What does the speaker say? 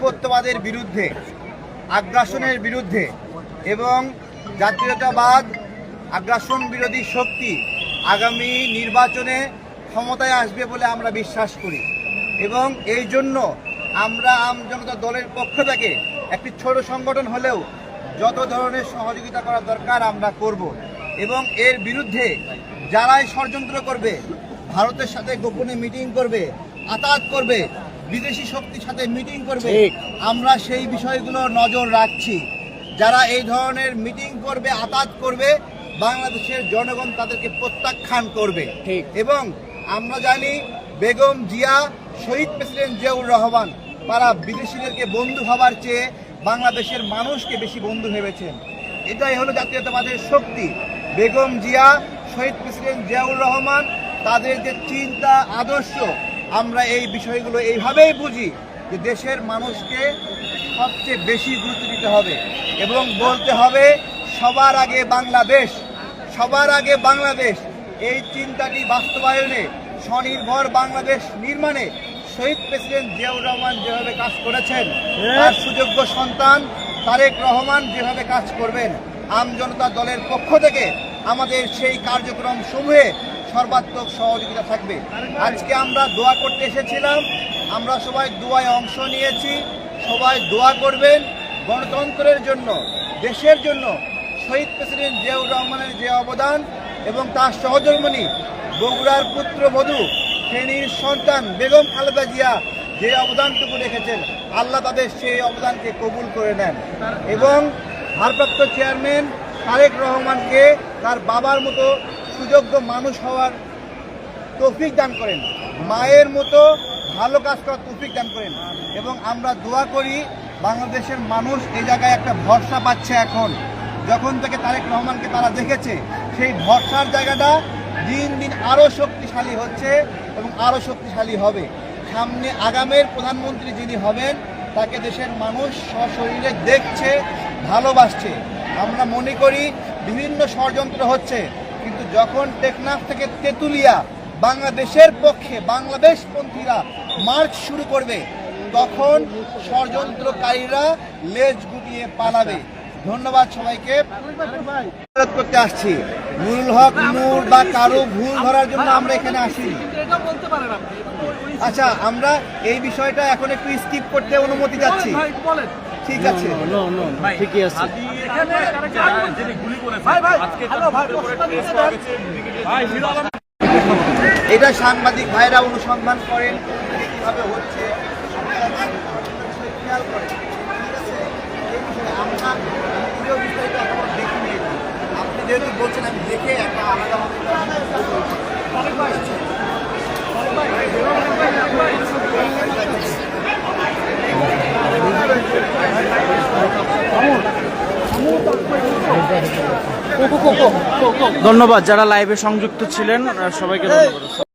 আধিপত্যবাদের বিরুদ্ধে, আগ্রাসনের বিরুদ্ধে এবং জাতীয়তাবাদ আগ্রাসন বিরোধী শক্তি আগামী নির্বাচনে ক্ষমতায় আসবে বলে আমরা বিশ্বাস করি এবং এই জন্য আমরা আম জনতা দলের পক্ষ থেকে একটি ছোট সংগঠন হলেও যত ধরনের সহযোগিতা করা দরকার আমরা করব এবং এর বিরুদ্ধে যারাই ষড়যন্ত্র করবে, ভারতের সাথে গোপনে মিটিং করবে, আতাত করবে, বিদেশি শক্তির সাথে মিটিং করবে, আমরা সেই বিষয়গুলো নজর রাখছি। যারা এই ধরনের মিটিং করবে, আতাত করবে, বাংলাদেশের জনগণ তাদেরকে প্রত্যাখ্যান করবে এবং আমরা জানি বেগম জিয়া, শহীদ প্রেসিডেন্ট জিয়াউর রহমান তারা বিদেশিদেরকে বন্ধু হবার চেয়ে বাংলাদেশের মানুষকে বেশি বন্ধু ভেবেছেন। এটাই হলো জাতীয়তাবাদের শক্তি। বেগম জিয়া, শহীদ প্রেসিডেন্ট জিয়াউর রহমান তাদের যে চিন্তা, আদর্শ, আমরা এই বিষয়গুলো এইভাবেই বুঝি যে দেশের মানুষকে সবচেয়ে বেশি গুরুত্ব দিতে হবে এবং বলতে হবে সবার আগে বাংলাদেশ, সবার আগে বাংলাদেশ। এই চিন্তাটি বাস্তবায়নে, স্বনির্ভর বাংলাদেশ নির্মাণে শহীদ প্রেসিডেন্ট জিয়াউর রহমান যেভাবে কাজ করেছেন, তার সুযোগ্য সন্তান তারেক রহমান যেভাবে কাজ করবেন, আম জনতা দলের পক্ষ থেকে আমাদের সেই কার্যক্রম সমূহে সর্বাত্মক সহযোগিতা থাকবে। আজকে আমরা দোয়া করতে এসেছিলাম, আমরা সবাই দোয়ায় অংশ নিয়েছি। সবাই দোয়া করবেন গণতন্ত্রের জন্য, দেশের জন্য। শহীদ প্রেসিডেন্ট জিয়াউর রহমানের যে অবদান এবং তার সহধর্মিণী বগুড়ার পুত্রবধূ, ফেনীর সন্তান বেগম খালেদা জিয়া যে অবদানটুকু রেখেছেন, আল্লাহ তাদের সেই অবদানকে কবুল করে নেন এবং ভারপ্রাপ্ত চেয়ারম্যান তারেক রহমানকে তার বাবার মতো সুযোগ্য মানুষ হওয়ার তৌফিক দান করেন, মায়ের মতো ভালো কাজ করার তৌফিক দান করেন এবং আমরা দোয়া করি বাংলাদেশের মানুষ এই জায়গায় একটা ভরসা পাচ্ছে। এখন যখন থেকে তারেক রহমানকে তারা দেখেছে, সেই ভরসার জায়গাটা দিন দিন আরও শক্তিশালী হচ্ছে এবং আরও শক্তিশালী হবে। সামনে আগামের প্রধানমন্ত্রী যিনি হবেন, তাকে দেশের মানুষ সশরীরে দেখছে, ভালোবাসছে। আমরা মনে করি বিভিন্ন ষড়যন্ত্র হচ্ছে, কিন্তু যখন টেকনাফ থেকে তেঁতুলিয়া বাংলাদেশের পক্ষে বাংলাদেশপন্থীরা মার্চ শুরু করবে, তখন ষড়যন্ত্রকারীরা লেজ গুটিয়ে পালাবে। ধন্যবাদ সবাইকে। করতে আসছি নুরুল হক নূর বা কারো ভুল ধরার জন্য আমরা এখানে আসি। আচ্ছা, আমরা এই বিষয়টা এখন একটু স্কিপ করতে অনুমতি যাচ্ছি। ঠিক আছে, ঠিকই আছে। এটা সাংবাদিক ভাইরা অনুসন্ধান করেন কিভাবে হচ্ছে, খেয়াল করেন। আমরা ভিডিও বিষয়টা এখনো দেখিনি। আপনি যেহেতু বলছেন, আমি দেখে একটা আলাদাভাবে ধন্যবাদ যারা লাইভে সংযুক্ত ছিলেন, সবাইকে ধন্যবাদ।